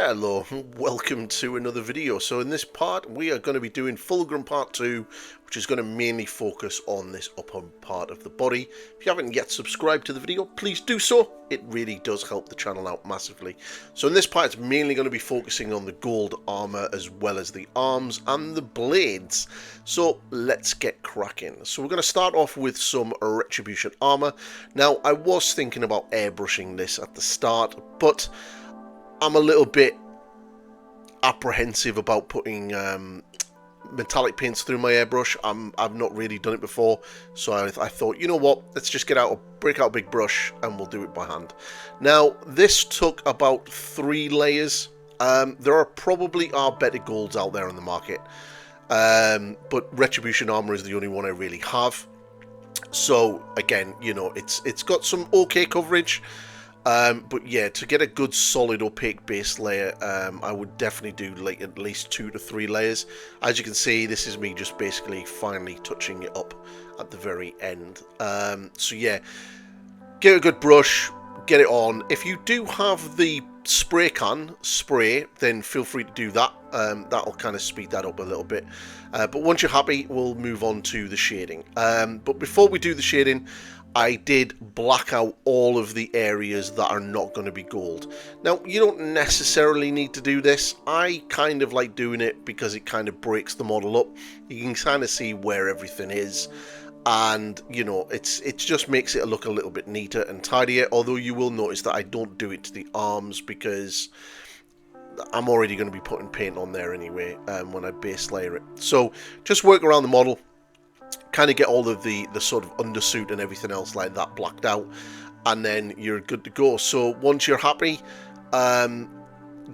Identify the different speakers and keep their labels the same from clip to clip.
Speaker 1: Hello, welcome to another video. So in this part we are going to be doing Fulgrim part 2, which is going to mainly focus on this upper part of the body. If you haven't yet subscribed to the video, please do so. It really does help the channel out massively. So in this part it's mainly going to be focusing on the gold armour as well as the arms and the blades. So let's get cracking. So we're going to start off with some retribution armour. Now I was thinking about airbrushing this at the start, but I'm a little bit apprehensive about putting metallic paints through my airbrush. I've not really done it before, so I thought, you know what, let's just break out a big brush and we'll do it by hand. Now this took about 3 layers. There are probably better golds out there in the market, but retribution armor is the only one I really have. So again, you know, it's got some okay coverage. But yeah, to get a good solid opaque base layer, I would definitely do like at least 2 to 3 layers. As you can see, this is me just basically finally touching it up at the very end. So yeah, get a good brush, get it on. If you do have the spray can then feel free to do that. That'll kind of speed that up a little bit. But once you're happy, we'll move on to the shading. But before we do the shading, I did black out all of the areas that are not going to be gold. Now, you don't necessarily need to do this. I kind of like doing it because it kind of breaks the model up. You can kind of see where everything is. And, you know, it just makes it look a little bit neater and tidier. Although you will notice that I don't do it to the arms because I'm already going to be putting paint on there anyway when I base layer it. So just work around the model. Kind of get all of the sort of undersuit and everything else like that blacked out, and then you're good to go. So once you're happy,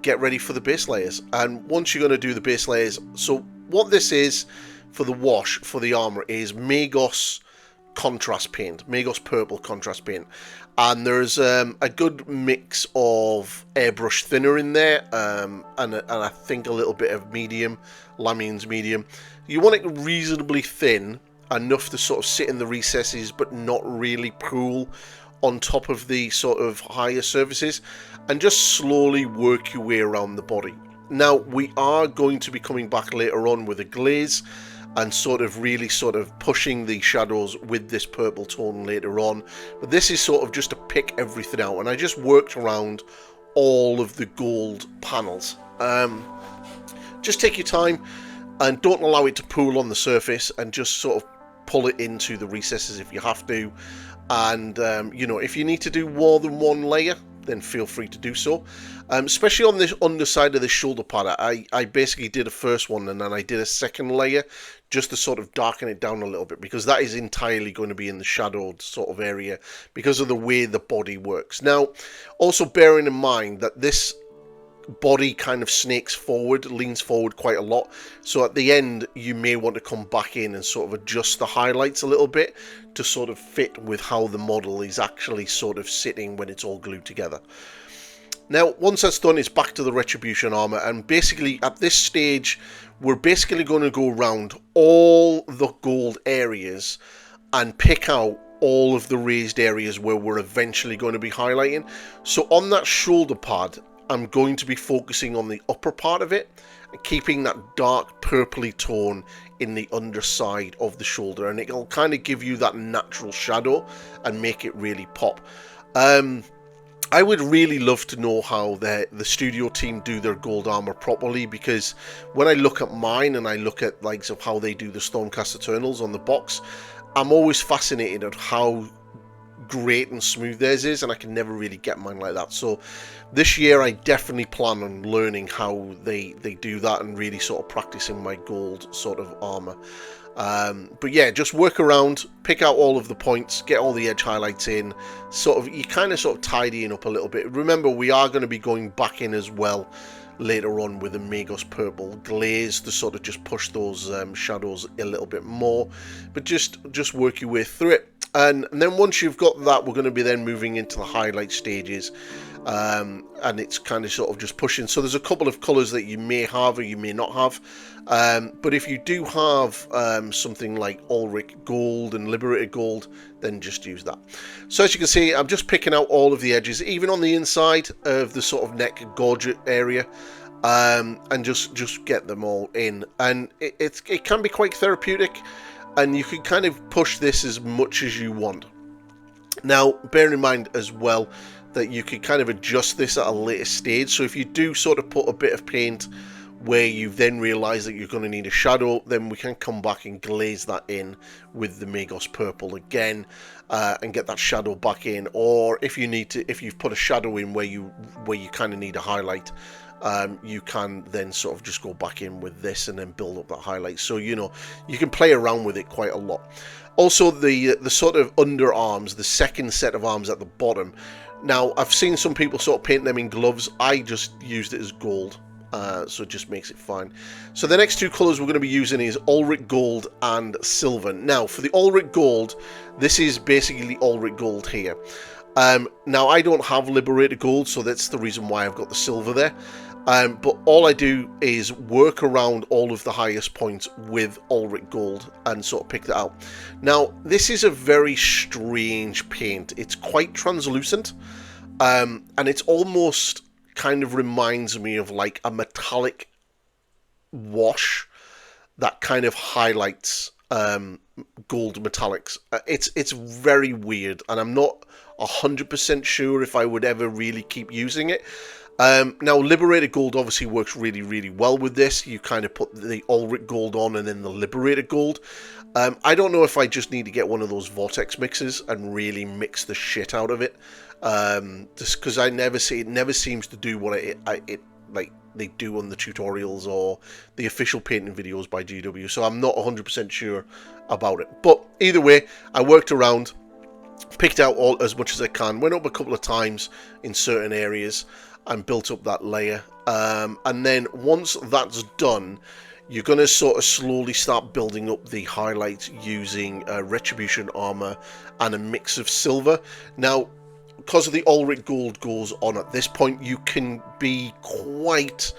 Speaker 1: get ready for the base layers. And once you're going to do the base layers, so what this is for the wash for the armor is Magos contrast paint, Magos purple contrast paint, and there's a good mix of airbrush thinner in there, and I think a little bit of medium, Lamine's medium. You want it reasonably thin, enough to sort of sit in the recesses but not really pool on top of the sort of higher surfaces, and just slowly work your way around the body. Now we are going to be coming back later on with a glaze and sort of really sort of pushing the shadows with this purple tone later on, but this is sort of just to pick everything out, and I just worked around all of the gold panels. Just take your time and don't allow it to pool on the surface, and just sort of pull it into the recesses if you have to. And you know, if you need to do more than one layer, then feel free to do so. Especially on this underside of the shoulder pad, I basically did a first one and then I did a second layer just to sort of darken it down a little bit, because that is entirely going to be in the shadowed sort of area because of the way the body works. Now, also bearing in mind that this body kind of snakes forward, leans forward quite a lot, so at the end you may want to come back in and sort of adjust the highlights a little bit to sort of fit with how the model is actually sort of sitting when it's all glued together. Now once that's done, it's back to the retribution armor, and basically at this stage we're basically going to go around all the gold areas and pick out all of the raised areas where we're eventually going to be highlighting. So on that shoulder pad, I'm going to be focusing on the upper part of it and keeping that dark purpley tone in the underside of the shoulder, and it'll kind of give you that natural shadow and make it really pop. I would really love to know how the studio team do their gold armor properly, because when I look at mine and I look at likes of how they do the Stormcast Eternals on the box, I'm always fascinated at how great and smooth theirs is, and I can never really get mine like that. So this year I definitely plan on learning how they do that and really sort of practicing my gold sort of armor. But yeah, just work around, pick out all of the points, get all the edge highlights in, sort of you kind of sort of tidying up a little bit. Remember, we are going to be going back in as well later on with a Magos purple glaze to sort of just push those shadows a little bit more, but just work your way through it. And then once you've got that, we're going to be then moving into the highlight stages, and it's kind of sort of just pushing. So there's a couple of colours that you may have or you may not have, but if you do have something like Ulrich Gold and Liberated Gold, then just use that. So as you can see, I'm just picking out all of the edges, even on the inside of the sort of neck gorget area, and just get them all in. And it can be quite therapeutic, and you can kind of push this as much as you want. Now, bear in mind as well that you can kind of adjust this at a later stage. So if you do sort of put a bit of paint where you then realize that you're going to need a shadow, then we can come back and glaze that in with the Magos purple again, and get that shadow back in. Or if you need to, if you've put a shadow in where you kind of need a highlight, you can then sort of just go back in with this and then build up that highlight. So, you know, you can play around with it quite a lot. Also, the sort of underarms, the second set of arms at the bottom. Now, I've seen some people sort of paint them in gloves. I just used it as gold, so it just makes it fine. So the next two colours we're going to be using is Ulrich Gold and Silver. Now, for the Ulrich Gold, this is basically Ulrich Gold here. Now, I don't have Liberated Gold, so that's the reason why I've got the silver there. But all I do is work around all of the highest points with Ulrich Gold and sort of pick that out. Now, this is a very strange paint. It's quite translucent, and it's almost kind of reminds me of like a metallic wash that kind of highlights gold metallics. It's very weird, and I'm not 100% sure if I would ever really keep using it. Now, Liberated Gold obviously works really, really well with this. You kind of put the Ulrich Gold on and then the Liberated Gold. I don't know if I just need to get one of those vortex mixers and really mix the shit out of it. Just because I never see it, never seems to do what it like they do on the tutorials or the official painting videos by GW. So I'm not 100% sure about it. But either way, I worked around, picked out all as much as I can, went up a couple of times in certain areas, and built up that layer. And then once that's done, you're going to sort of slowly start building up the highlights using Retribution armor and a mix of silver. Now, because of the Ulrich Gold goes on at this point, you can be quite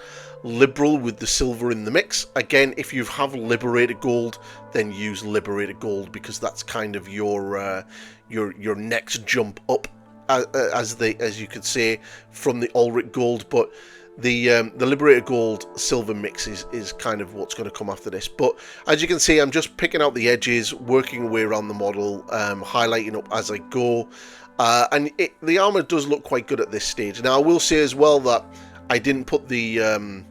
Speaker 1: liberal with the silver in the mix. Again, if you have Liberated Gold, then use Liberated Gold, because that's kind of your next jump up, as you could say, from the Ulrich Gold. But the Liberated Gold silver mix is kind of what's going to come after this. But as you can see, I'm just picking out the edges, working away around the model, highlighting up as I go, and the armor does look quite good at this stage. Now, I will say as well that I didn't put the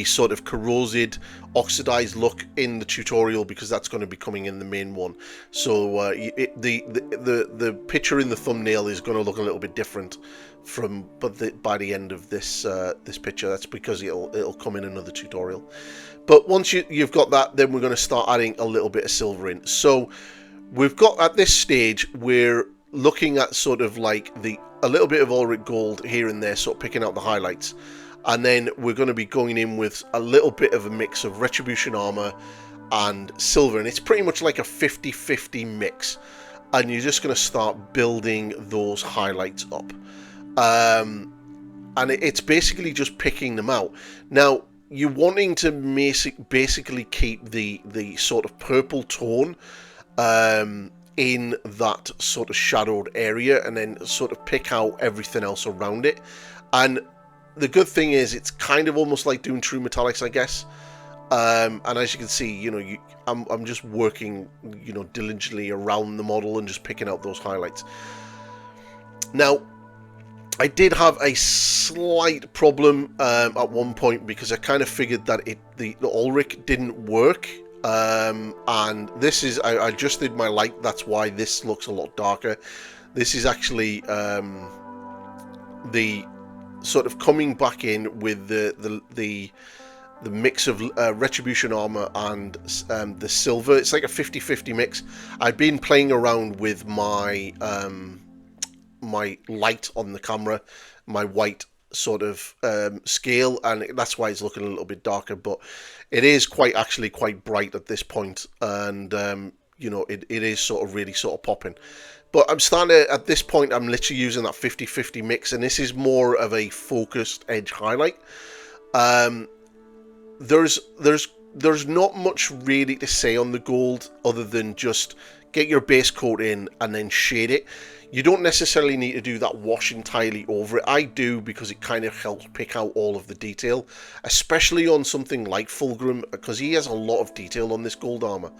Speaker 1: sort of corroded, oxidized look in the tutorial, because that's going to be coming in the main one. So the picture in the thumbnail is going to look a little bit different by the end of this this picture. That's because it'll come in another tutorial. But once you've got that, then we're going to start adding a little bit of silver in. So we've got, at this stage, we're looking at sort of like a little bit of Ulrich Gold here and there, sort of picking out the highlights. And then we're going to be going in with a little bit of a mix of Retribution armor and silver. And it's pretty much like a 50-50 mix. And you're just going to start building those highlights up. And it's basically just picking them out. Now, you're wanting to basically keep the sort of purple tone in that sort of shadowed area, and then sort of pick out everything else around it. And the good thing is, it's kind of almost like doing true metallics, I guess. And as you can see, you know, I'm just working, you know, diligently around the model and just picking out those highlights. Now, I did have a slight problem at one point, because I kind of figured that the Ulrich didn't work. And this is, I adjusted my light, that's why this looks a lot darker. This is actually the sort of coming back in with the mix of Retribution armor and the silver. It's like a 50-50 mix. I've been playing around with my my light on the camera, my white sort of scale, and that's why it's looking a little bit darker, but it is actually quite bright at this point. And you know, it is sort of really sort of popping. But I'm starting to, at this point, I'm literally using that 50-50 mix, and this is more of a focused edge highlight. There's not much really to say on the gold other than just get your base coat in and then shade it. You don't necessarily need to do that wash entirely over it. I do because it kind of helps pick out all of the detail, especially on something like Fulgrim, because he has a lot of detail on this gold armor.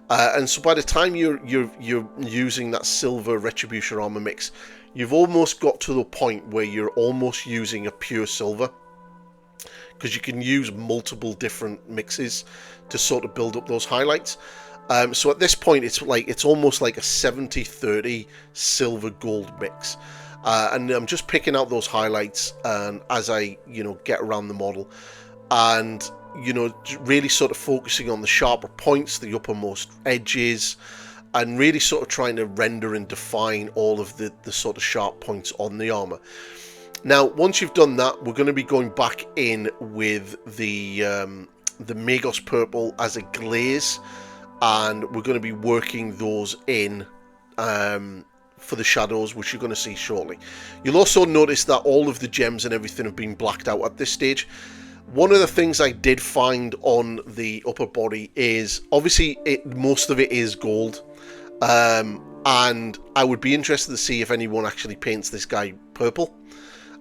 Speaker 1: And so by the time you're using that silver retribution armor mix, you've almost got to the point where you're almost using a pure silver, because you can use multiple different mixes to sort of build up those highlights. So at this point, it's almost like a 70-30 silver gold mix, and I'm just picking out those highlights, and as I get around the model, and really sort of focusing on the sharper points, the uppermost edges, and really sort of trying to render and define all of the sort of sharp points on the armor. Now, once you've done that, we're going to be going back in with the Magos purple as a glaze, and we're going to be working those in for the shadows, which you're going to see shortly. You'll also notice that all of the gems and everything have been blacked out at this stage. One of the things I did find on the upper body is, obviously, most of it is gold, and I would be interested to see if anyone actually paints this guy purple,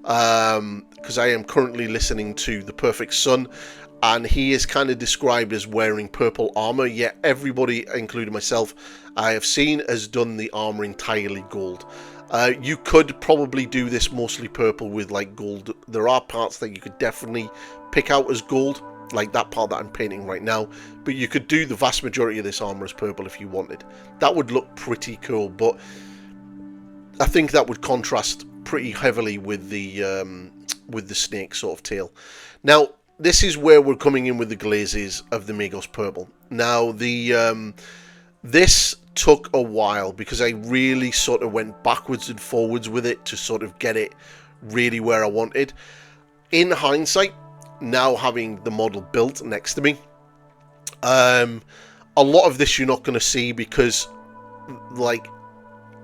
Speaker 1: because I am currently listening to The Perfect Sun, and he is kind of described as wearing purple armor, yet everybody, including myself, I have seen has done the armor entirely gold. You could probably do this mostly purple with like gold. There are parts that you could definitely pick out as gold, like that part that I'm painting right now, but you could do the vast majority of this armor as purple if you wanted. That would look pretty cool, but I think that would contrast pretty heavily with the snake sort of tail. Now, this is where we're coming in with the glazes of the Magos purple. Now, this took a while because I really sort of went backwards and forwards with it to sort of get it really where I wanted. In hindsight, now having the model built next to me, a lot of this you're not going to see because, like,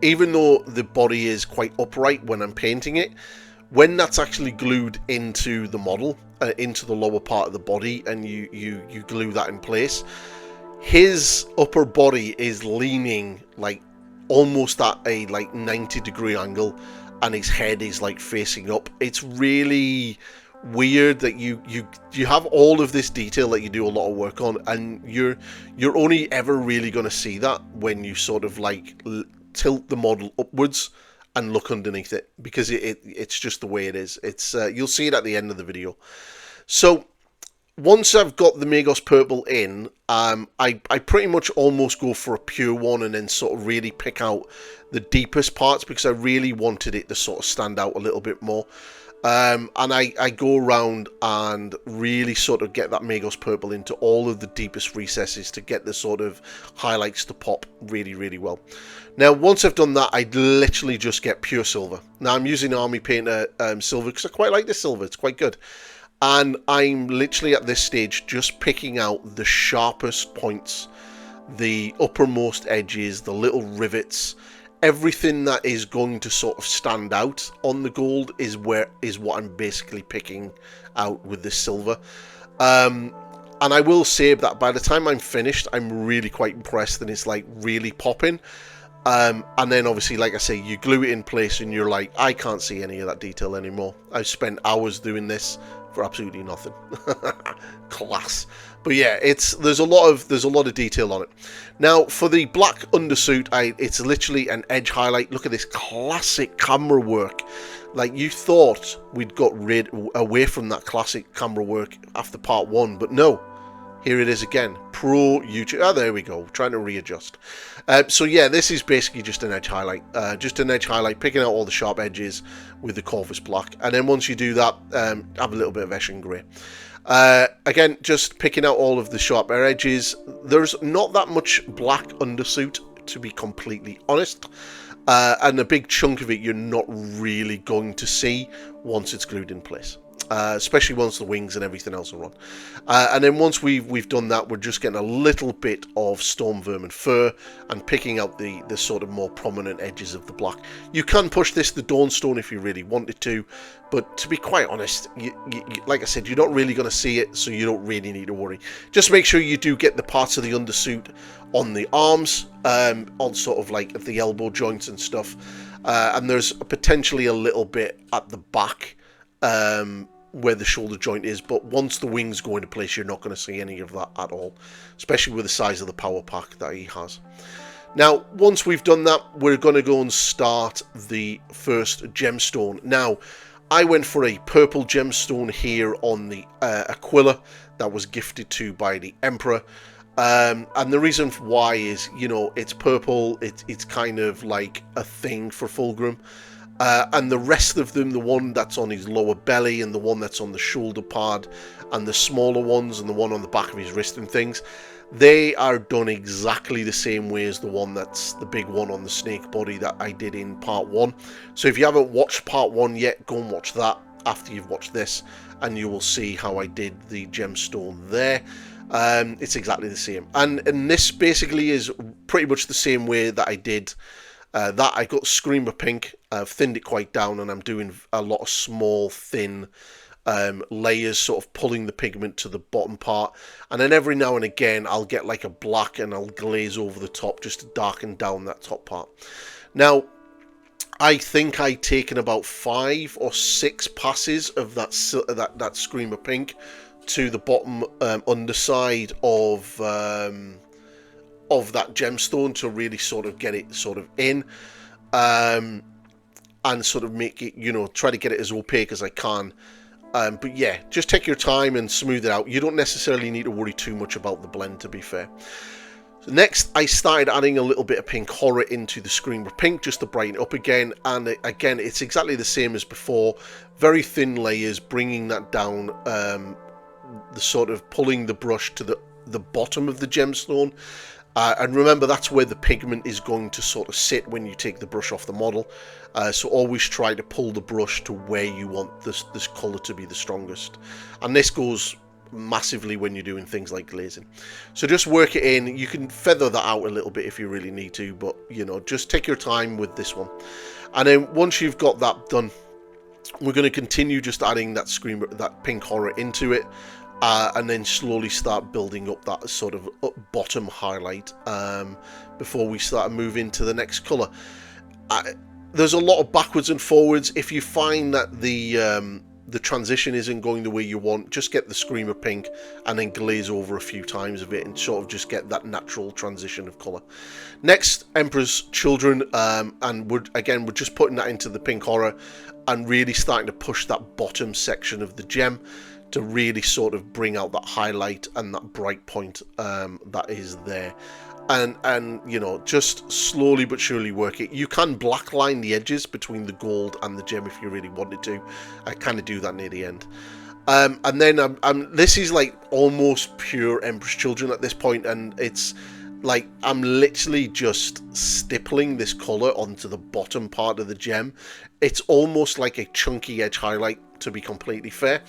Speaker 1: even though the body is quite upright when I'm painting it, when that's actually glued into the model, into the lower part of the body, and you glue that in place, his upper body is leaning like almost at a like 90-degree angle, and his head is like facing up. It's really weird that you have all of this detail that you do a lot of work on, and you're only ever really going to see that when you sort of like tilt the model upwards and look underneath it, because it's just the way it is. It's you'll see it at the end of the video. So once I've got the Magos purple in, I pretty much almost go for a pure one and then sort of really pick out the deepest parts, because I really wanted it to sort of stand out a little bit more. And I go around and really sort of get that Magos purple into all of the deepest recesses to get the sort of highlights to pop really, really well. Now, once I've done that, I literally just get pure silver. Now, I'm using Army Painter silver because I quite like the silver. It's quite good. And I'm literally at this stage just picking out the sharpest points, the uppermost edges, the little rivets. Everything that is going to sort of stand out on the gold is what I'm basically picking out with this silver. And I will say that by the time I'm finished, I'm really quite impressed, and it's like really popping. And then obviously, like I say, you glue it in place and you're like, I can't see any of that detail anymore. I've spent hours doing this for absolutely nothing. Class. But yeah, there's a lot of detail on it. Now, for the black undersuit, it's literally an edge highlight. Look at this classic camera work. Like, you thought we'd got away from that classic camera work after part 1, but no. Here it is again. Pro YouTube. Oh, there we go. Trying to readjust. So yeah, this is basically just an edge highlight. Picking out all the sharp edges with the Corvus black. And then once you do that, have a little bit of Eshin grey. Again, just picking out all of the sharper edges. There's not that much black undersuit, to be completely honest. And a big chunk of it you're not really going to see once it's glued in place. especially once the wings and everything else are on. And then once we've done that, we're just getting a little bit of storm vermin fur and picking out the sort of more prominent edges of the black. You can push this to Dawnstone if you really wanted to, but to be quite honest, like I said, you're not really going to see it, so you don't really need to worry. Just make sure you do get the parts of the undersuit on the arms, on sort of like at the elbow joints and stuff, and there's potentially a little bit at the back, where the shoulder joint is, but once the wings go into place, you're not going to see any of that at all, especially with the size of the power pack that he has. Now, once we've done that, we're going to go and start the first gemstone. Now, I went for a purple gemstone here on the aquilla that was gifted to by the Emperor. And the reason why is, you know, it's purple, it's kind of like a thing for Fulgrim. And the rest of them, the one that's on his lower belly and the one that's on the shoulder pad and the smaller ones and the one on the back of his wrist and things, they are done exactly the same way as the one that's the big one on the snake body that I did in part 1. So if you haven't watched part 1 yet, go and watch that after you've watched this and you will see how I did the gemstone there. It's exactly the same. And this basically is pretty much the same way that I did that. I got Screamer Pink, I've thinned it quite down, and I'm doing a lot of small, thin layers, sort of pulling the pigment to the bottom part. And then every now and again, I'll get like a black and I'll glaze over the top just to darken down that top part. Now, I think I'd taken about 5 or 6 passes of that Screamer Pink to the bottom underside of that gemstone to really sort of get it sort of in, and sort of make it, you know, try to get it as opaque as I can. But yeah, just take your time and smooth it out. You don't necessarily need to worry too much about the blend, to be fair. So next, I started adding a little bit of pink horror into the Screamer Pink just to brighten it up again. And again, it's exactly the same as before. Very thin layers, bringing that down, the sort of pulling the brush to the bottom of the gemstone. And remember, that's where the pigment is going to sort of sit when you take the brush off the model. So always try to pull the brush to where you want this colour to be the strongest. And this goes massively when you're doing things like glazing. So just work it in. You can feather that out a little bit if you really need to, but you know, just take your time with this one. And then once you've got that done, we're going to continue just adding that pink horror into it. And then slowly start building up that sort of bottom highlight before we start to move into the next colour. There's a lot of backwards and forwards. If you find that the transition isn't going the way you want, just get the Screamer Pink and then glaze over a few times of it and sort of just get that natural transition of colour. Next, Emperor's Children, and we're just putting that into the pink horror and really starting to push that bottom section of the gem to really sort of bring out that highlight and that bright point that is there. And you know, just slowly but surely work it. You can black line the edges between the gold and the gem if you really wanted to. I kind of do that near the end. And then this is like almost pure Emperor's Children at this point, and it's like I'm literally just stippling this colour onto the bottom part of the gem. It's almost like a chunky edge highlight, to be completely fair.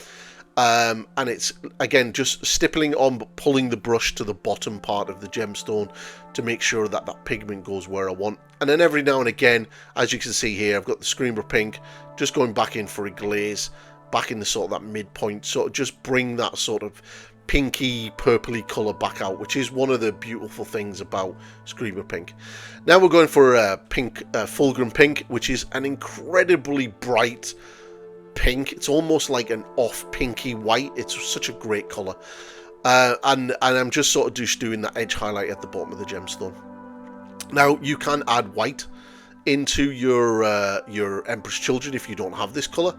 Speaker 1: And it's again just stippling on but pulling the brush to the bottom part of the gemstone to make sure that that pigment goes where I want. And then every now and again, as you can see here, I've got the Screamer Pink just going back in for a glaze, back in the sort of that midpoint, sort of just bring that sort of pinky purpley colour back out, which is one of the beautiful things about Screamer Pink. Now we're going for a pink Fulgrim Pink, which is an incredibly bright pink. It's almost like an off pinky white. It's such a great colour, and I'm just sort of just doing that edge highlight at the bottom of the gemstone. Now you can add white into your Emperor's Children if you don't have this colour.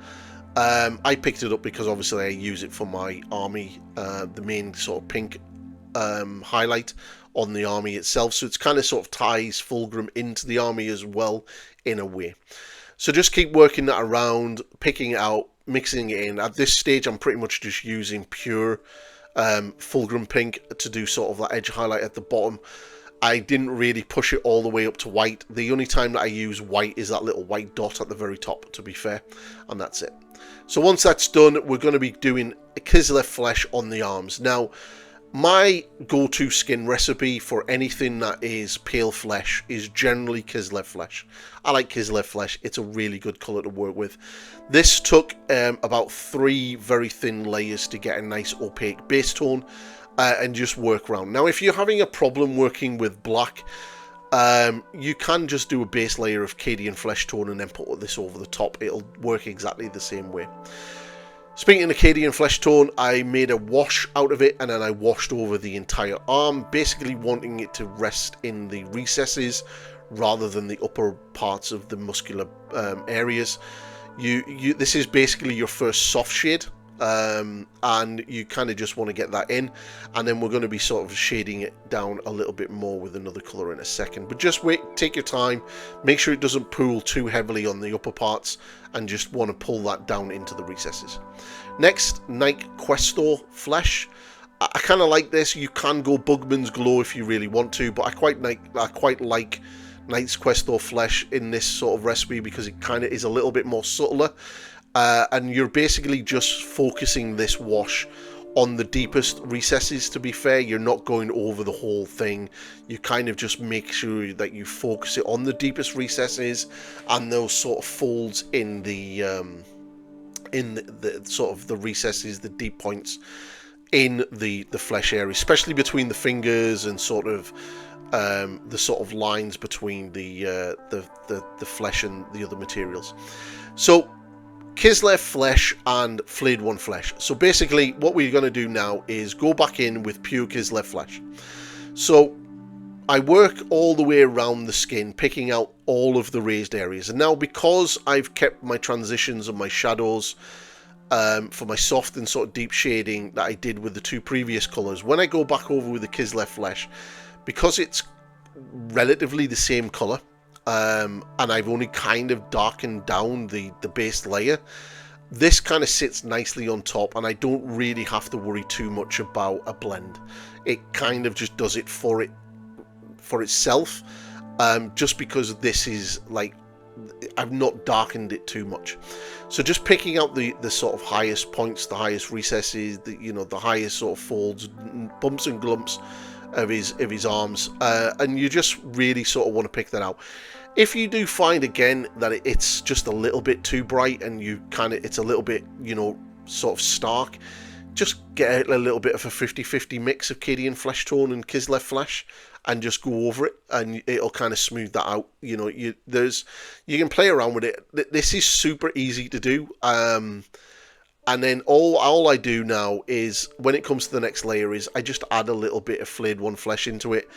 Speaker 1: I picked it up because obviously I use it for my army, the main sort of pink highlight on the army itself, so it's kind of sort of ties Fulgrim into the army as well in a way. So just keep working that around, picking it out, mixing it in. At this stage, I'm pretty much just using pure Fulgrim Pink to do sort of that edge highlight at the bottom. I didn't really push it all the way up to white. The only time that I use white is that little white dot at the very top, to be fair, and that's it. So once that's done, we're going to be doing a Kislev flesh on the arms. Now, my go-to skin recipe for anything that is pale flesh is generally Kislev flesh. I like Kislev flesh. It's a really good colour to work with. This took about 3 very thin layers to get a nice opaque base tone. And just work around. Now, if you're having a problem working with black, you can just do a base layer of Cadian flesh tone and then put this over the top. It'll work exactly the same way. Speaking of Cadian flesh tone, I made a wash out of it and then I washed over the entire arm, basically wanting it to rest in the recesses rather than the upper parts of the muscular areas. This is basically your first soft shade. And you kind of just want to get that in, and then we're going to be sort of shading it down a little bit more with another color in a second. But just wait, take your time, make sure it doesn't pool too heavily on the upper parts, and just want to pull that down into the recesses. Next, Night Questor flesh. I kind of like this. You can go Bugman's Glow if you really want to, but I quite like Night's Questor flesh in this sort of recipe because it kind of is a little bit more subtler. And you're basically just focusing this wash on the deepest recesses, to be fair. You're not going over the whole thing. You kind of just make sure that you focus it on the deepest recesses and those sort of folds in the sort of the recesses, the deep points in the flesh area, especially between the fingers and sort of the sort of lines between the flesh and the other materials. So Kislev flesh and flayed one flesh. So basically what we're going to do now is go back in with pure Kislev flesh. So I work all the way around the skin, picking out all of the raised areas. And now because I've kept my transitions and my shadows for my soft and sort of deep shading that I did with the 2 previous colours, when I go back over with the Kislev flesh, because it's relatively the same colour, and I've only kind of darkened down the base layer, this kind of sits nicely on top, and I don't really have to worry too much about a blend. It kind of just does it for itself, just because this is like, I've not darkened it too much. So just picking out the sort of highest points, the highest recesses, the highest sort of folds, bumps and glumps of his arms, and you just really sort of want to pick that out. If you do find again that it's just a little bit too bright and it's a little bit sort of stark, just get a little bit of a 50-50 mix of Cadian flesh tone and Kislev flesh and just go over it, and it'll kind of smooth that out. You can play around with it. This is super easy to do. And then all I do now is, when it comes to the next layer, is I just add a little bit of flayed one flesh into it,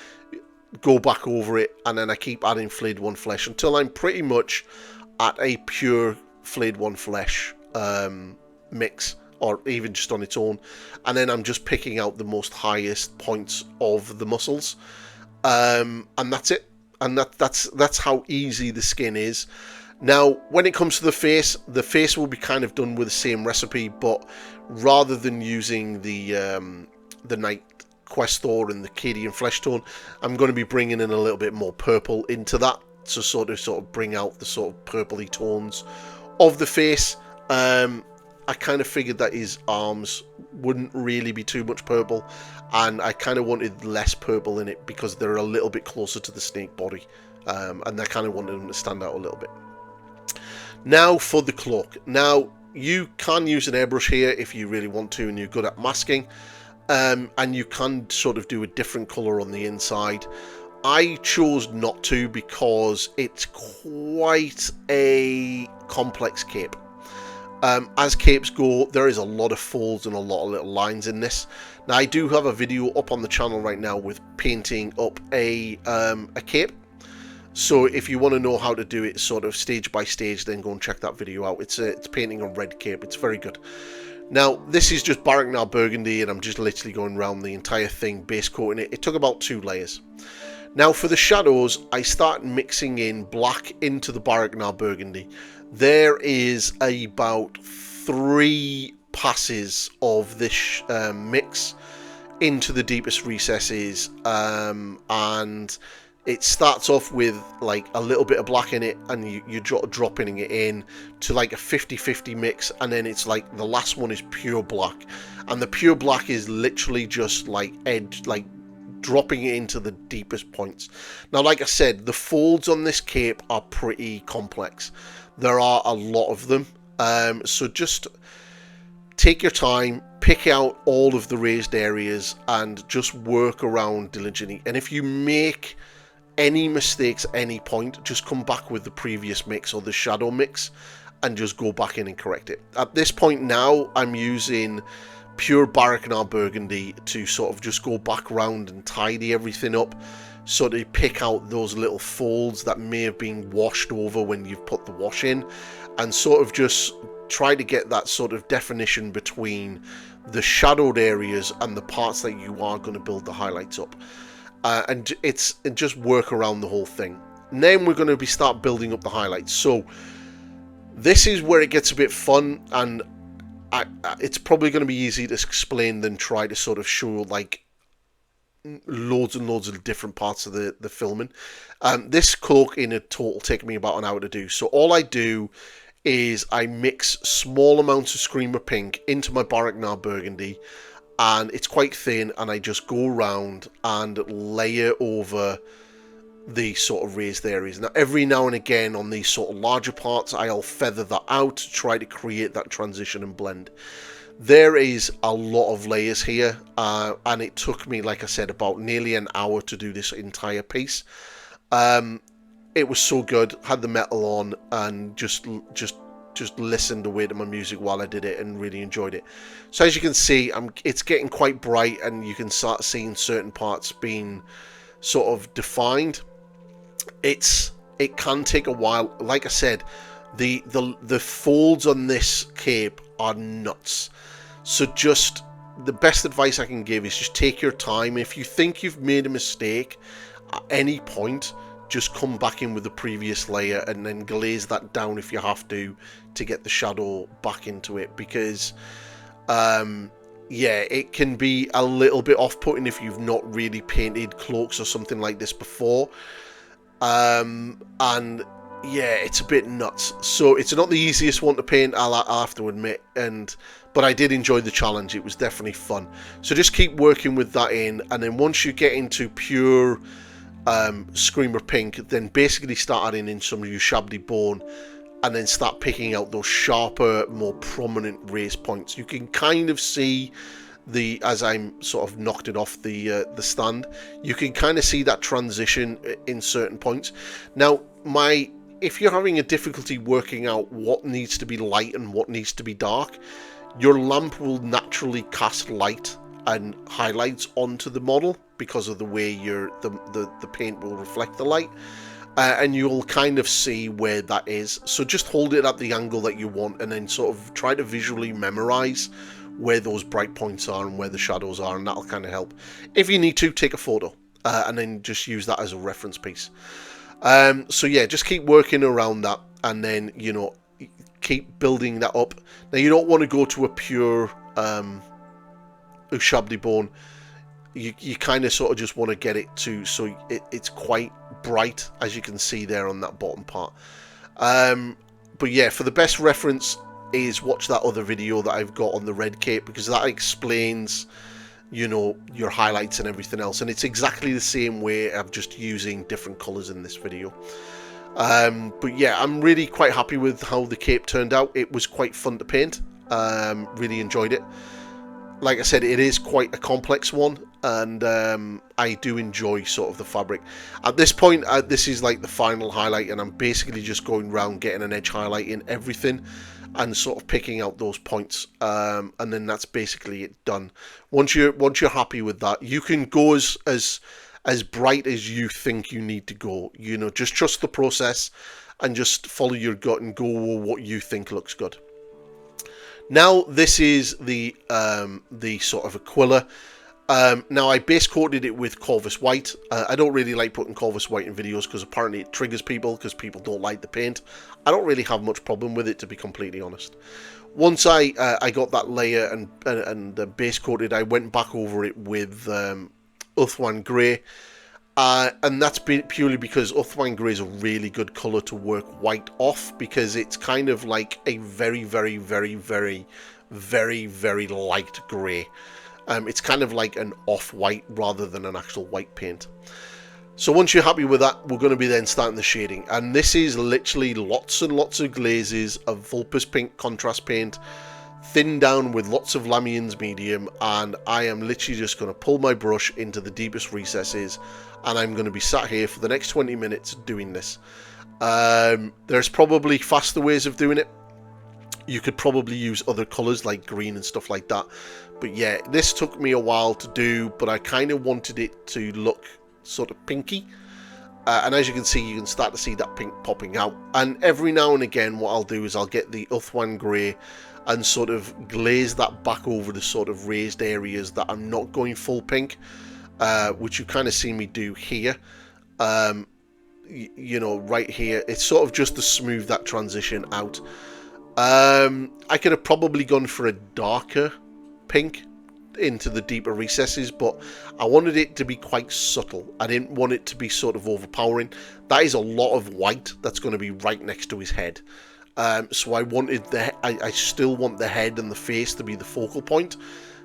Speaker 1: go back over it, and then I keep adding flayed one flesh until I'm pretty much at a pure flayed one flesh mix, or even just on its own. And then I'm just picking out the most highest points of the muscles, and that's it. And that's how easy the skin is. Now, when it comes to the face will be kind of done with the same recipe, but rather than using the Night Questor and the Cadian flesh tone, I'm going to be bringing in a little bit more purple into that to sort of bring out the sort of purpley tones of the face. I kind of figured that his arms wouldn't really be too much purple, and I kind of wanted less purple in it because they're a little bit closer to the snake body, and I kind of wanted them to stand out a little bit. Now for the cloak. Now, you can use an airbrush here if you really want to and you're good at masking, and you can sort of do a different colour on the inside. I chose not to because it's quite a complex cape. As capes go, there is a lot of folds and a lot of little lines in this. Now, I do have a video up on the channel right now with painting up a cape. So if you want to know how to do it sort of stage by stage, then go and check that video out. It's painting a red cape. It's very good. Now, this is just Baraknar Burgundy, and I'm just literally going around the entire thing, base coating it. It took about 2 layers. Now, for the shadows, I start mixing in black into the Baraknar Burgundy. There is about 3 passes of this mix into the deepest recesses, and it starts off with like a little bit of black in it, and you're dropping it in to like a 50-50 mix, and then it's like the last one is pure black, and the pure black is literally just like dropping it into the deepest points. Now, like I said, the folds on this cape are pretty complex. There are a lot of them, so just take your time, pick out all of the raised areas, and just work around diligently. And if you make any mistakes at any point, just come back with the previous mix or the shadow mix and just go back in and correct it. At this point now, I'm using pure Barracknar Burgundy to sort of just go back round and tidy everything up, so to pick out those little folds that may have been washed over when you've put the wash in, and sort of just try to get that sort of definition between the shadowed areas and the parts that you are going to build the highlights up. And just work around the whole thing. And then we're going to start building up the highlights. So this is where it gets a bit fun, and it's probably going to be easy to explain than try to sort of show like loads and loads of different parts of the filming. This cloak in a total take me about an hour to do. So all I do is I mix small amounts of Screamer Pink into my Barracknar Burgundy, and it's quite thin, and I just go around and layer over the sort of raised areas. Now, every now and again on these sort of larger parts, I'll feather that out to try to create that transition and blend. There is a lot of layers here, and it took me, like I said, about nearly an hour to do this entire piece. It was so good. Had the metal on and just listened away to my music while I did it, and really enjoyed it. So as you can see, it's getting quite bright, and you can start seeing certain parts being sort of defined. It can take a while. Like I said, the folds on this cape are nuts. So just the best advice I can give is just take your time. If you think you've made a mistake at any point, just come back in with the previous layer and then glaze that down if you have to get the shadow back into it, because yeah, it can be a little bit off-putting if you've not really painted cloaks or something like this before, and yeah, it's a bit nuts. So it's not the easiest one to paint, I'll have to admit, but I did enjoy the challenge. It was definitely fun. So just keep working with that in, and then once you get into pure Screamer Pink, then basically start adding in some Ushabti Bone, and then start picking out those sharper, more prominent raised points. You can kind of see as I'm sort of knocked it off the stand, you can kind of see that transition in certain points. Now, if you're having a difficulty working out what needs to be light and what needs to be dark, your lamp will naturally cast light and highlights onto the model because of the way the paint will reflect the light, and you'll kind of see where that is. So just hold it at the angle that you want, and then sort of try to visually memorize where those bright points are and where the shadows are, and that'll kind of help. If you need to, take a photo and then just use that as a reference piece. So yeah, just keep working around that, and then, you know, keep building that up. Now, you don't want to go to a pure Ushabti Bone. You kind of sort of just want to get it to so it's quite bright, as you can see there on that bottom part. But yeah, for the best reference is watch that other video that I've got on the red cape, because that explains, you know, your highlights and everything else, and it's exactly the same way. I'm just using different colors in this video. But yeah, I'm really quite happy with how the cape turned out. It was quite fun to paint. Really enjoyed it. Like I said, it is quite a complex one, and I do enjoy sort of the fabric. At this point, this is like the final highlight, and I'm basically just going around getting an edge highlight in everything and sort of picking out those points, and then that's basically it done. Once you're happy with that, you can go as bright as you think you need to go. You know, just trust the process and just follow your gut and go with what you think looks good. Now, this is the sort of aquilla. Now I base coated it with Corvus White. I don't really like putting Corvus White in videos because apparently it triggers people because people don't like the paint. I don't really have much problem with it, to be completely honest. Once I got that layer and base coated, I went back over it with Uthwan Grey. And that's purely because Uthwan Grey is a really good colour to work white off, because it's kind of like a very, very, very, very, very, very light grey. It's kind of like an off-white rather than an actual white paint. So once you're happy with that, we're going to be then starting the shading. And this is literally lots and lots of glazes of Vulpes Pink contrast paint, thinned down with lots of Lamian's medium, and I am literally just going to pull my brush into the deepest recesses, and I'm going to be sat here for the next 20 minutes doing this. There's probably faster ways of doing it. You could probably use other colours like green and stuff like that. But yeah, this took me a while to do, but I kind of wanted it to look sort of pinky. And as you can see, you can start to see that pink popping out. And every now and again, what I'll do is I'll get the Uthwan Grey and sort of glaze that back over the sort of raised areas that I'm not going full pink, which you kind of see me do here. You know, right here. It's sort of just to smooth that transition out. I could have probably gone for a darker pink into the deeper recesses, but I wanted it to be quite subtle. I didn't want it to be sort of overpowering. That is a lot of white that's going to be right next to his head. So I wanted I still want the head and the face to be the focal point.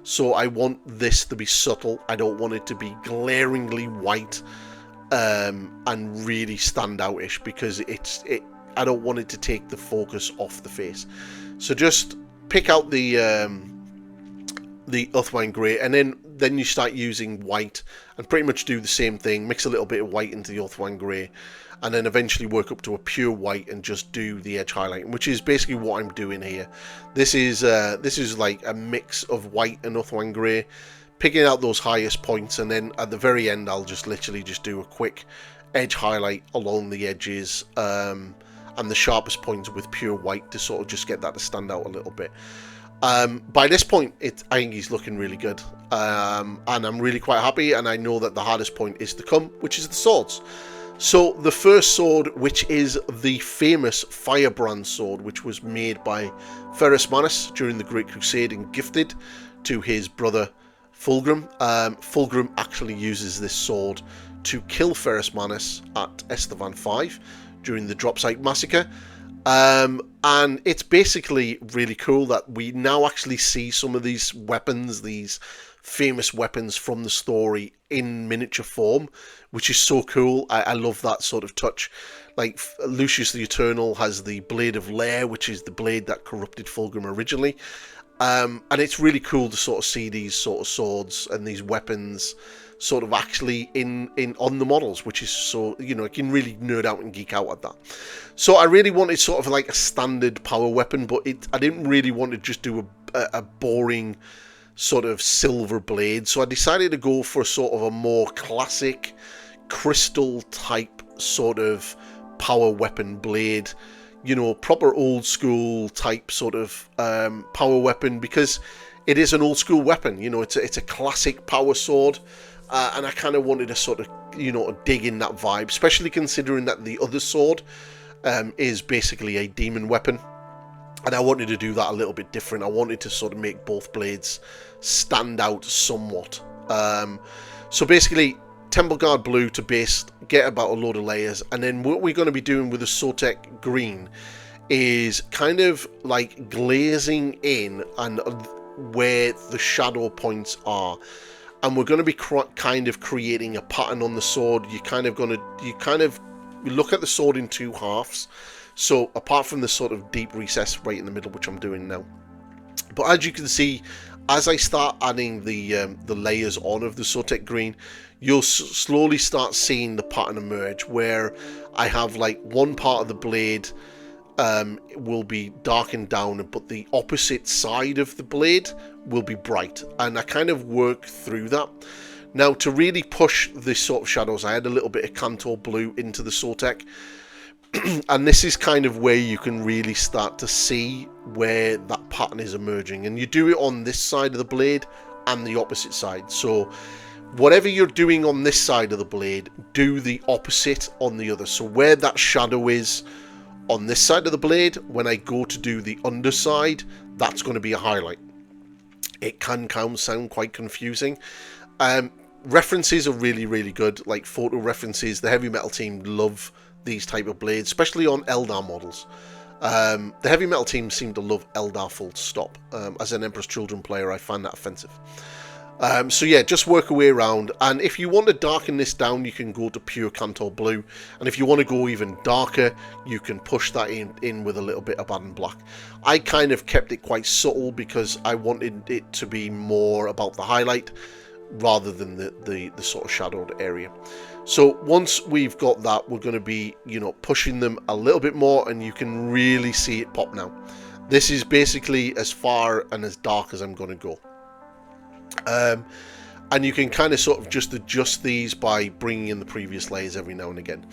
Speaker 1: So I want this to be subtle. I don't want it to be glaringly white and really stand out-ish, because I don't want it to take the focus off the face. So just pick out the Uthwan Grey, and then you start using white and pretty much do the same thing. Mix a little bit of white into the Uthwan Grey, and then eventually work up to a pure white and just do the edge highlighting, which is basically what I'm doing here. This is like a mix of white and Uthwan Grey, picking out those highest points, and then at the very end I'll just literally just do a quick edge highlight along the edges and the sharpest points with pure white to sort of just get that to stand out a little bit. By this point, I think he's looking really good, and I'm really quite happy, and I know that the hardest point is to come, which is the swords. So the first sword, which is the famous Firebrand sword, which was made by Ferrus Manus during the Great Crusade and gifted to his brother Fulgrim. Fulgrim actually uses this sword to kill Ferrus Manus at Estevan 5 during the Dropsite Massacre. And it's basically really cool that we now actually see some of these weapons, these famous weapons from the story, in miniature form, which is so cool. I love that sort of touch. Like Lucius the Eternal has the Blade of Lair, which is the blade that corrupted Fulgrim originally. And it's really cool to sort of see these sort of swords and these weapons sort of actually on the models, which is so, you know, I can really nerd out and geek out at that. So I really wanted sort of like a standard power weapon, but I didn't really want to just do a boring sort of silver blade. So I decided to go for sort of a more classic crystal type sort of power weapon blade, you know, proper old school type sort of power weapon, because it is an old school weapon. You know, it's a classic power sword. And I kind of wanted to sort of, you know, dig in that vibe, especially considering that the other sword is basically a demon weapon. And I wanted to do that a little bit different. I wanted to sort of make both blades stand out somewhat. So basically, Temple Guard Blue to base, get about a load of layers. And then what we're going to be doing with the Sotek Green is kind of like glazing in and where the shadow points are. And we're going to be kind of creating a pattern on the sword. You kind of look at the sword in two halves. So apart from the sort of deep recess right in the middle, which I'm doing now. But as you can see, as I start adding the layers on of the Sotek Green, you'll slowly start seeing the pattern emerge, where I have like one part of the blade will be darkened down, but the opposite side of the blade will be bright, and I kind of work through that. Now, to really push this sort of shadows, I add a little bit of Kantor Blue into the Sotek, and this is kind of where you can really start to see where that pattern is emerging. And you do it on this side of the blade and the opposite side. So whatever you're doing on this side of the blade, do the opposite on the other. So where that shadow is on this side of the blade, when I go to do the underside, that's going to be a highlight. It can sound quite confusing. References are really, really good, like photo references. The heavy metal team love these type of blades, especially on Eldar models. The heavy metal team seem to love Eldar full stop. As an Emperor's Children player, I find that offensive. So yeah, just work your way around, and if you want to darken this down, you can go to pure Kantor blue, and if you want to go even darker, you can push that in with a little bit of Baden black. I kind of kept it quite subtle because I wanted it to be more about the highlight rather than the sort of shadowed area. So once we've got that, we're going to be, you know, pushing them a little bit more, and you can really see it pop now. This is basically as far and as dark as I'm going to go. And you can kind of sort of just adjust these by bringing in the previous layers every now and again.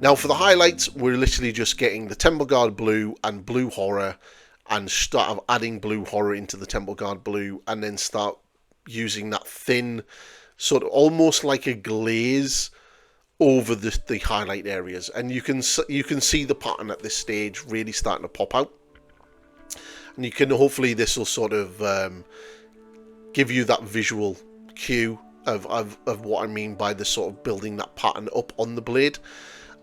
Speaker 1: Now for the highlights, we're literally just getting the Temple Guard blue and blue horror, and start adding blue horror into the Temple Guard blue, and then start using that thin, sort of almost like a glaze over the highlight areas, and you can see the pattern at this stage really starting to pop out, and you can hopefully this will sort of give you that visual cue of what I mean by the sort of building that pattern up on the blade.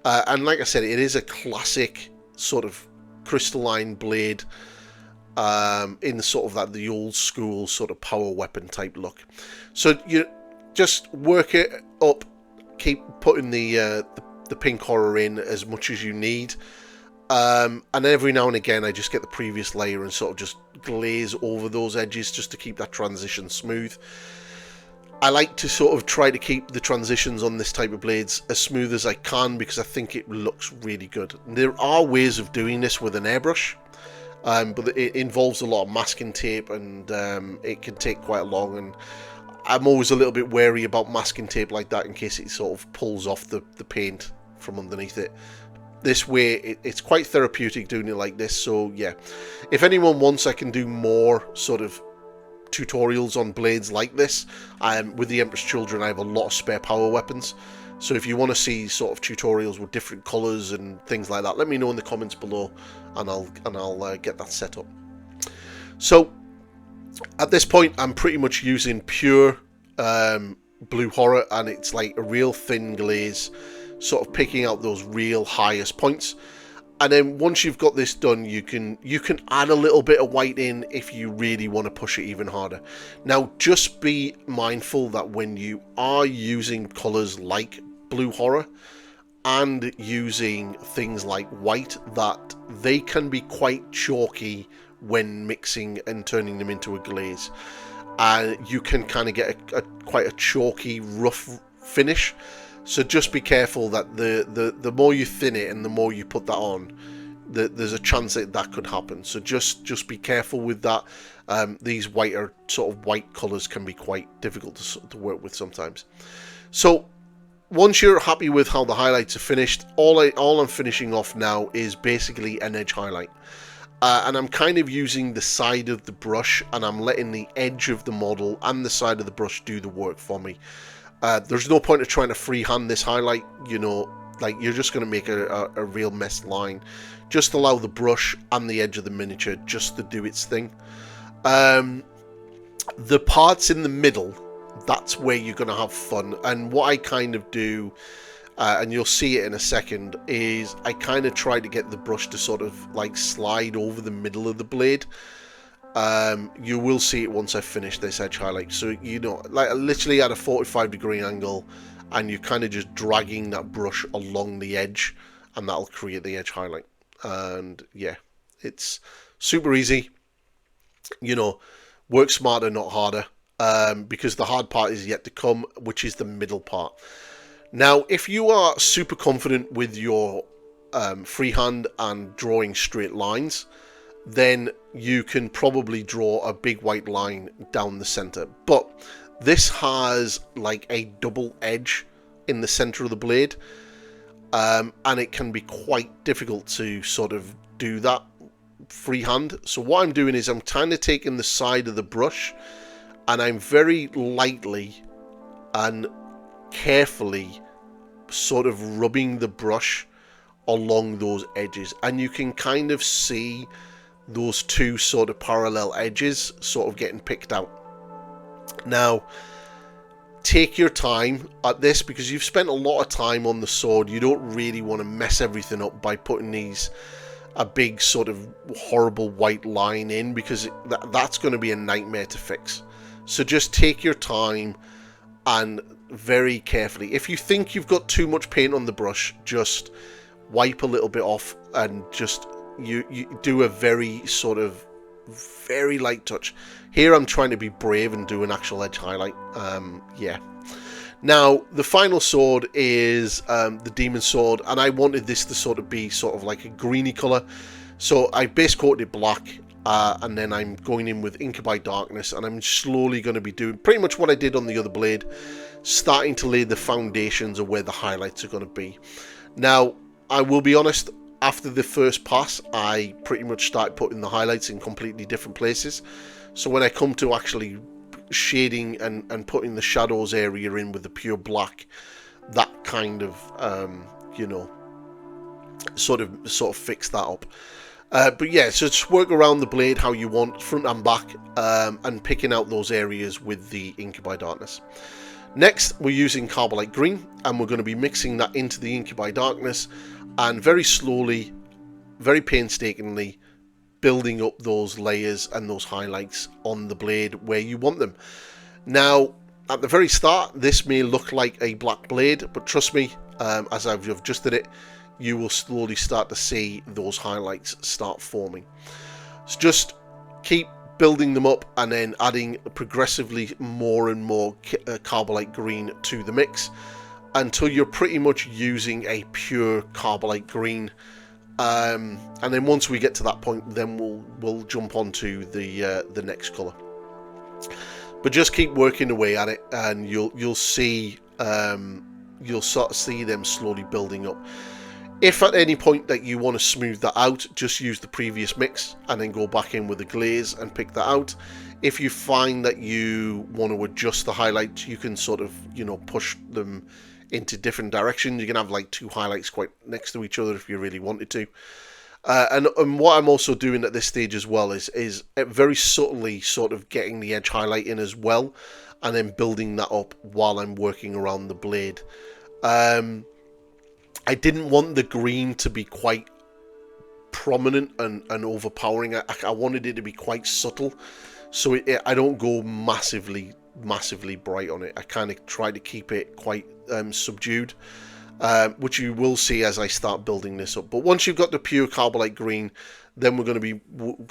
Speaker 1: And like I said, it is a classic sort of crystalline blade in sort of that the old school sort of power weapon type look. So you just work it up, keep putting the pink horror in as much as you need. And every now and again I just get the previous layer and sort of just glaze over those edges just to keep that transition smooth. I like to sort of try to keep the transitions on this type of blades as smooth as I can because I think it looks really good. There are ways of doing this with an airbrush, but it involves a lot of masking tape, and it can take quite long, and I'm always a little bit wary about masking tape like that in case it sort of pulls off the paint from underneath it. This way it's quite therapeutic doing it like this. So yeah, if anyone wants, I can do more sort of tutorials on blades like this. With the Emperor's Children I have a lot of spare power weapons, so if you want to see sort of tutorials with different colors and things like that, let me know in the comments below, and I'll get that set up. So at this point I'm pretty much using pure blue horror, and it's like a real thin glaze, sort of picking out those real highest points. And then once you've got this done, you can add a little bit of white in if you really want to push it even harder. Now just be mindful that when you are using colors like blue horror and using things like white, that they can be quite chalky when mixing and turning them into a glaze, and you can kind of get quite a chalky, rough finish. So just be careful that the more you thin it and the more you put that on, there's a chance that could happen. So just be careful with that. These whiter sort of white colours can be quite difficult to work with sometimes. So once you're happy with how the highlights are finished, all I'm finishing off now is basically an edge highlight. And I'm kind of using the side of the brush, and I'm letting the edge of the model and the side of the brush do the work for me. There's no point of trying to freehand this highlight, you know, like you're just going to make a real messed line. Just allow the brush and the edge of the miniature just to do its thing. The parts in the middle, that's where you're going to have fun. And what I kind of do, and you'll see it in a second, is I kind of try to get the brush to sort of like slide over the middle of the blade. You will see it once I finish this edge highlight. So, you know, like literally at a 45-degree angle, and you're kind of just dragging that brush along the edge, and that'll create the edge highlight. And yeah, it's super easy. You know, work smarter, not harder, because the hard part is yet to come, which is the middle part. Now, if you are super confident with your freehand and drawing straight lines, then you can probably draw a big white line down the center. But this has like a double edge in the center of the blade, and it can be quite difficult to sort of do that freehand. So what I'm doing is I'm kind of taking the side of the brush and I'm very lightly and carefully sort of rubbing the brush along those edges, and you can kind of see those two sort of parallel edges sort of getting picked out. Now, take your time at this, because you've spent a lot of time on the sword. You don't really want to mess everything up by putting a big sort of horrible white line in, because that's going to be a nightmare to fix. So just take your time and very carefully. If you think you've got too much paint on the brush, just wipe a little bit off and just you do a very sort of very light touch. Here I'm trying to be brave and do an actual edge highlight. Yeah. Now the final sword is the demon sword, and I wanted this to sort of be sort of like a greeny colour, so I base coated it black, and then I'm going in with Incubi Darkness, and I'm slowly going to be doing pretty much what I did on the other blade, starting to lay the foundations of where the highlights are going to be. Now I will be honest, after the first pass I pretty much started putting the highlights in completely different places, so when I come to actually shading and putting the shadows area in with the pure black, that kind of you know, sort of fix that up. But yeah, so just work around the blade how you want, front and back, and picking out those areas with the Incubi Darkness. Next, we're using Carbolite Green, and we're going to be mixing that into the Incubi Darkness, and very slowly, very painstakingly, building up those layers and those highlights on the blade where you want them. Now, at the very start, this may look like a black blade, but trust me, as I've adjusted it, you will slowly start to see those highlights start forming. So just keep building them up and then adding progressively more and more Carbolite Green to the mix until you're pretty much using a pure Carbolite Green. And then once we get to that point, then we'll jump onto the next colour. But just keep working away at it, and you'll see you'll sort of see them slowly building up. If at any point that you want to smooth that out, just use the previous mix and then go back in with the glaze and pick that out. If you find that you want to adjust the highlights, you can sort of, you know, push them into different directions. You can have like two highlights quite next to each other if you really wanted to. And what I'm also doing at this stage as well is very subtly sort of getting the edge highlight in as well, and then building that up while I'm working around the blade. I didn't want the green to be quite prominent and overpowering. I wanted it to be quite subtle, so I don't go massively bright on it. I kind of try to keep it quite subdued, which you will see as I start building this up. But once you've got the pure Carbolite Green, then we're going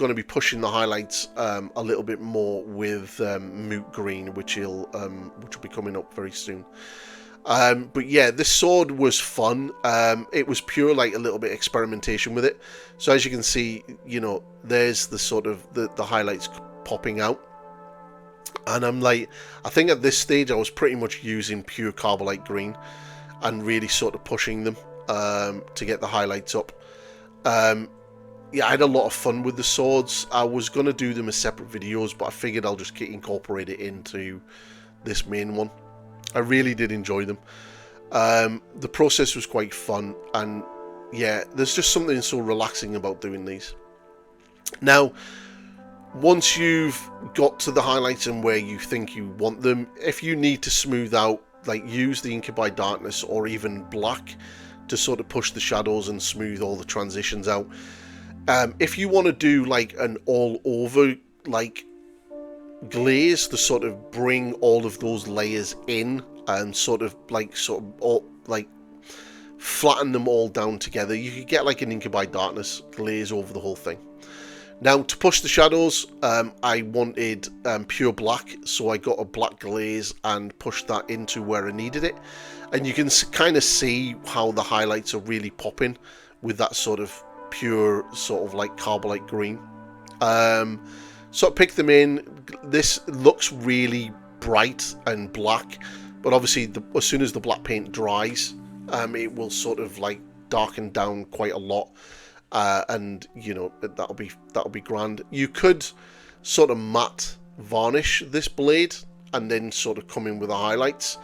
Speaker 1: to be pushing the highlights a little bit more with Moot Green, which will be coming up very soon. But yeah, this sword was fun. It was pure like a little bit experimentation with it. So as you can see, you know, there's the sort of the highlights popping out. And I'm like, I think at this stage I was pretty much using pure Carbolite Green and really sort of pushing them to get the highlights up. Yeah, I had a lot of fun with the swords. I was going to do them as separate videos, but I figured I'll just incorporate it into this main one. I really did enjoy them. The process was quite fun, and yeah, there's just something so relaxing about doing these. Now, once you've got to the highlights and where you think you want them, if you need to smooth out, like use the Incubi Darkness or even black to sort of push the shadows and smooth all the transitions out. If you want to do like an all over like glaze to sort of bring all of those layers in and sort of flatten them all down together, you could get like an Incubi Darkness glaze over the whole thing. Now, to push the shadows, I wanted pure black, so I got a black glaze and pushed that into where I needed it. And you can kind of see how the highlights are really popping with that sort of pure, sort of like Carbolite Green. So I picked them in. This looks really bright and black, but obviously as soon as the black paint dries, it will sort of like darken down quite a lot. And you know, that'll be grand. You could sort of matte varnish this blade and then sort of come in with the highlights.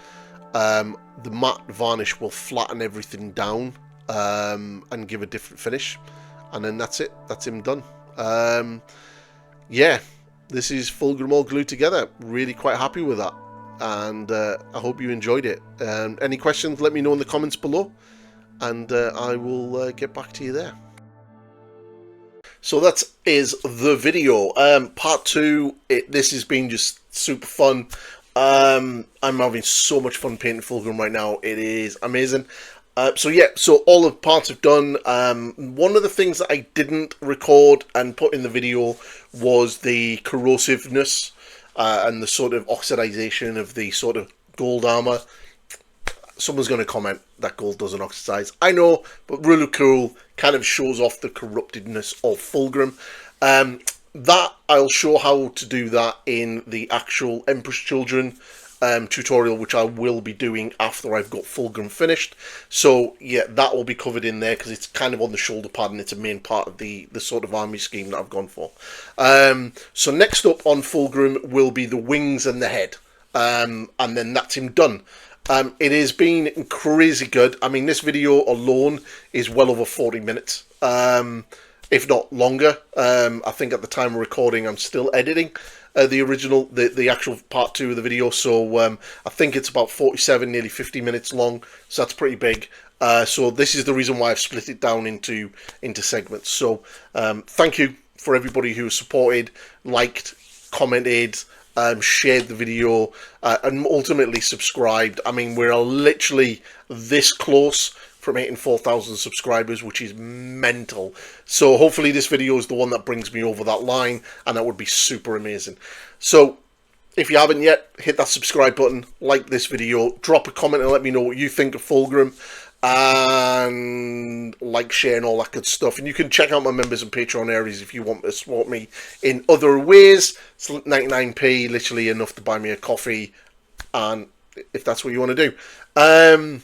Speaker 1: The matte varnish will flatten everything down and give a different finish, and then that's it. That's him done. Yeah, this is Fulgrim all glued together. Really quite happy with that, and I hope you enjoyed it. Any questions, let me know in the comments below, and I will get back to you there. So that is the video. Part 2, this has been just super fun. I'm having so much fun painting Fulgrim right now. It is amazing. So yeah, so all the parts I've done. One of the things that I didn't record and put in the video was the corrosiveness and the sort of oxidization of the sort of gold armor. Someone's going to comment that gold doesn't oxidize. I know, but really cool. Kind of shows off the corruptedness of Fulgrim. That I'll show how to do that in the actual Empress Children tutorial, which I will be doing after I've got Fulgrim finished. So yeah, that will be covered in there because it's kind of on the shoulder pad and it's a main part of the sort of army scheme that I've gone for. So next up on Fulgrim will be the wings and the head, and then that's him done. It has been crazy good. I mean, this video alone is well over 40 minutes. If not longer. I think at the time of recording I'm still editing the original, the actual part 2 of the video, so I think it's about 47, nearly 50 minutes long, so that's pretty big. So this is the reason why I've split it down into segments. So thank you for everybody who supported, liked, commented, shared the video, and ultimately subscribed. I mean, we're literally this close from hitting 4,000 subscribers, which is mental. So hopefully this video is the one that brings me over that line, and that would be super amazing. So if you haven't yet, hit that subscribe button, like this video, drop a comment and let me know what you think of Fulgrim, and like, share, and all that good stuff. And you can check out my members and Patreon areas if you want to support me in other ways. It's 99p, literally enough to buy me a coffee, and if that's what you want to do.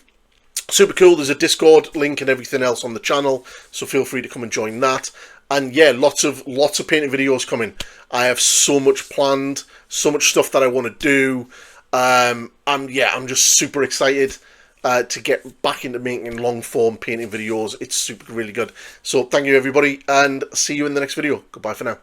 Speaker 1: Super cool. There's a Discord link and everything else on the channel, so feel free to come and join that. And yeah, lots of painting videos coming. I have so much planned, so much stuff that I want to do. Yeah, I'm just super excited to get back into making long form painting videos. It's really good. So thank you everybody, and see you in the next video. Goodbye for now.